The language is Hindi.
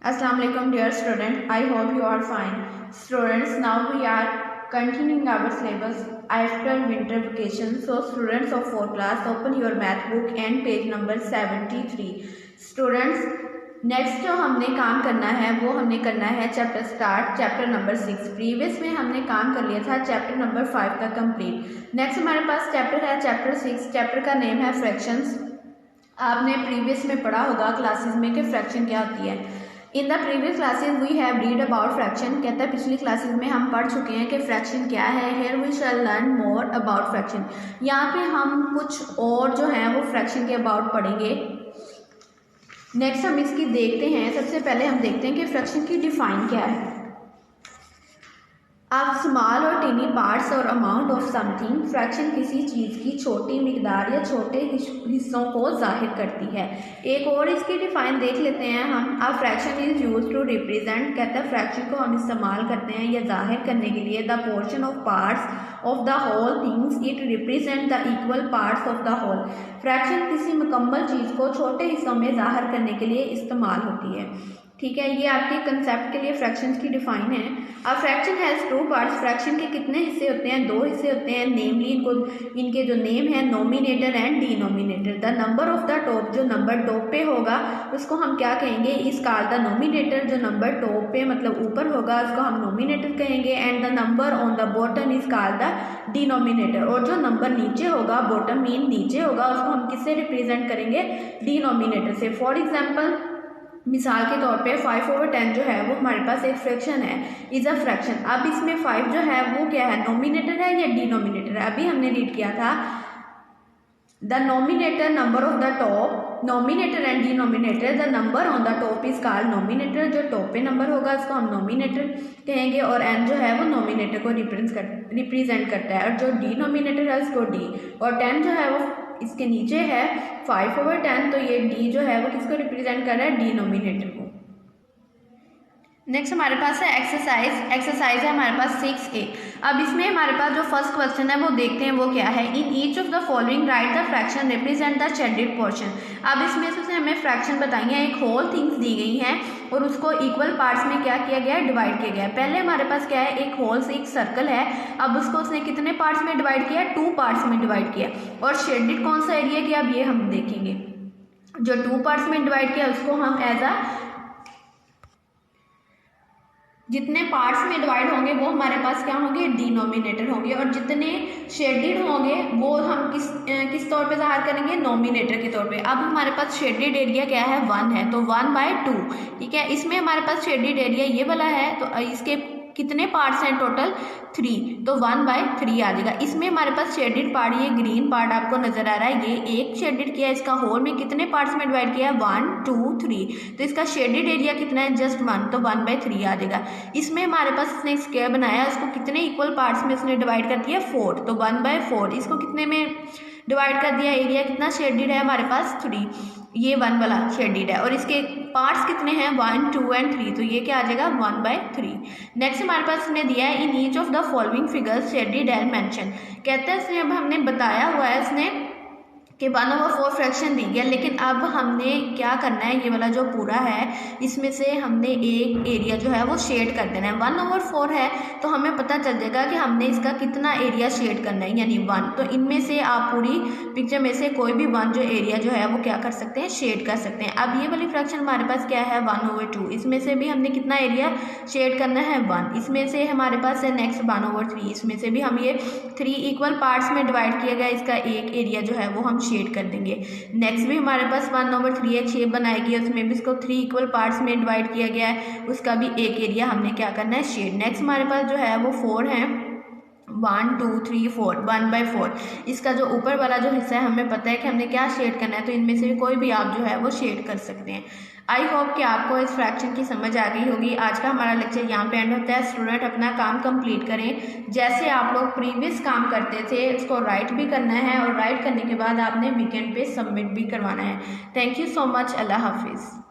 Assalamu alaikum dear student. I hope you are fine. Students, now we are continuing our syllabus after winter vacation. So students of 4th class, open your math book and page number 73. Students, next जो हमने काम करना है वो हमने करना है चैप्टर नंबर 6। प्रीवियस में हमने काम कर लिया था चैप्टर नंबर 5 का कंप्लीट। नेक्स्ट हमारे पास चैप्टर है चैप्टर 6। चैप्टर का नेम है फ्रैक्शंस। आपने प्रीवियस में पढ़ा होगा क्लासेस में कि फ्रैक्शन क्या होती है। In the previous classes we have read about fraction. कहता है पिछली क्लासेस में हम पढ़ चुके हैं कि फ्रैक्शन क्या है। Here we shall learn more about fraction. यहाँ पे हम कुछ और जो है वो फ्रैक्शन के अबाउट पढ़ेंगे। नेक्स्ट हम इसकी देखते हैं। सबसे पहले हम देखते हैं कि फ्रैक्शन की डिफाइन क्या है। अब स्मॉल और टीनी पार्ट्स और अमाउंट ऑफ समथिंग। फ्रैक्शन किसी चीज़ की छोटी मिकदार या छोटे हिस्सों को जाहिर करती है। एक और इसकी डिफाइन देख लेते हैं हम। अब fraction is use to represent. कहता है फ्रैक्शन को हम इस्तेमाल करते हैं या जाहिर करने के लिए the portion of parts of the whole things. It represent the equal parts of the whole. Fraction किसी मुकम्मल चीज़ को छोटे हिस्सों में जाहिर करने के लिए इस्तेमाल होती है। ठीक है, ये आपके कंसेप्ट के लिए फ्रैक्शंस की डिफाइन है। अब fraction has two parts. Fraction के कितने हिस्से होते हैं? दो हिस्से होते हैं। नेमली इनके जो नेम है nominator and denominator. The number of the top, जो नंबर टॉप पे होगा उसको हम क्या कहेंगे? इस कॉल्ड द नोमिनेटर। जो नंबर टॉप पे मतलब ऊपर होगा उसको हम नोमिनेटर कहेंगे। And the number on the bottom is called the denominator. और जो नंबर नीचे होगा, बॉटम मीन नीचे होगा, उसको हम किससे रिप्रेजेंट करेंगे? डिनोमिनेटर से। फॉर एग्जाम्पल, मिसाल के तौर पे 5/10 जो है वो हमारे पास एक फ्रैक्शन है, इज अ फ्रैक्शन। अब इसमें 5 जो है वो क्या है? नोमिनेटर है या डिनोमिनेटर है? अभी हमने रीड किया था the nominator number of the top. Nominator and denominator. The number on the top is called nominator. जो टॉप पे नंबर होगा उसको हम नोमिनेटर कहेंगे और एन जो है वो नोमिनेटर को रिप्रेजेंट करता है। और जो डिनोमिनेटर है उसको डी। और 10 जो है वो इसके नीचे है 5/10, तो ये डी जो है वो किसको रिप्रेजेंट कर रहा है? डिनोमिनेटर को। नेक्स्ट हमारे पास है एक्सरसाइज। एक्सरसाइज है हमारे पास 6A। अब इसमें हमारे पास जो फर्स्ट क्वेश्चन है वो देखते हैं वो क्या है। In each of the following right the fraction represent the shaded portion. अब इसमें से हमें फ्रैक्शन बताई है। एक होल थिंग्स दी गई हैं और उसको इक्वल पार्ट्स में क्या किया गया है? डिवाइड किया गया है। पहले हमारे पास क्या है? एक होल से एक सर्कल है। अब उसको उसने कितने पार्ट्स में डिवाइड किया? 2 पार्ट्स में डिवाइड किया। और शेडेड कौन सा एरिया किया? अब ये हम देखेंगे। जो 2 पार्ट्स में डिवाइड किया उसको हम एज अ, जितने पार्ट्स में डिवाइड होंगे वो हमारे पास क्या होंगे? डिनोमिनेटर होंगे। और जितने शेडेड होंगे वो हम किस तौर पे ज़ाहिर करेंगे? नोमिनेटर के तौर पे। अब हमारे पास शेडेड एरिया क्या है? 1 है, तो 1/2। ठीक है, इसमें हमारे पास शेडेड एरिया ये वाला है, तो इसके कितने पार्ट्स हैं? टोटल 3, तो 1/3 आ जाएगा। इसमें हमारे पास शेडेड पार्ट, ये ग्रीन पार्ट आपको नजर आ रहा है, ये एक शेडेड किया है। इसका होल में कितने पार्ट्स में डिवाइड किया है? 1 2 3, तो इसका शेडेड एरिया कितना है? जस्ट 1, तो 1/3 आ जाएगा। इसमें हमारे पास इसने स्क्वायर बनाया, उसको कितने इक्वल पार्ट्स में उसने डिवाइड कर दिया? 4, तो 1/4। इसको कितने में डिवाइड कर दिया? एरिया कितना शेडेड है हमारे पास? 3, ये 1 वाला शेडेड है। और इसके पार्ट्स कितने हैं? 1 2 एंड 3, तो ये क्या आ जाएगा? 1/3। नेक्स्ट हमारे पास इसने दिया है in each of the following figures shaded and mention. कहते हैं इसने, अब हमने बताया हुआ है इसने कि 1/4 फ्रैक्शन दी गया, लेकिन अब हमने क्या करना है? ये वाला जो पूरा है इसमें से हमने एक एरिया जो है वो शेड कर देना है। 1/4 है तो हमें पता चल जाएगा कि हमने इसका कितना एरिया शेड करना है, यानी 1। तो इनमें से आप पूरी पिक्चर में से कोई भी 1 जो एरिया जो है वो क्या कर सकते हैं? शेड कर सकते हैं। अब ये वाली फ्रैक्शन हमारे पास क्या है? 1/2। इसमें से भी हमने कितना एरिया शेड करना है? 1। इसमें से हमारे पास है नेक्स्ट 1/3। इसमें से भी हम ये 3 इक्वल पार्ट्स में डिवाइड किया गया, इसका एक एरिया जो है वो हम शेड कर देंगे। नेक्स्ट भी हमारे पास 1/3 एक शेप बनाई गई, उसमें भी इसको 3 इक्वल पार्ट्स में डिवाइड किया गया है, उसका भी एक एरिया हमने क्या करना है? शेड। नेक्स्ट हमारे पास जो है वो 4 है, 1 2 3 4, 1/4। इसका जो ऊपर वाला जो हिस्सा है हमें पता है कि हमने क्या शेड करना है, तो इनमें से कोई भी आप जो है वो शेड कर सकते हैं। आई होप कि आपको इस फ्रैक्शन की समझ आ गई होगी। आज का हमारा लेक्चर यहाँ पे एंड होता है। स्टूडेंट अपना काम कंप्लीट करें। जैसे आप लोग प्रीवियस काम करते थे उसको राइट भी करना है और राइट करने के बाद आपने वीकेंड पे सबमिट भी करवाना है। Thank you so much. अल्लाह हाफिज़।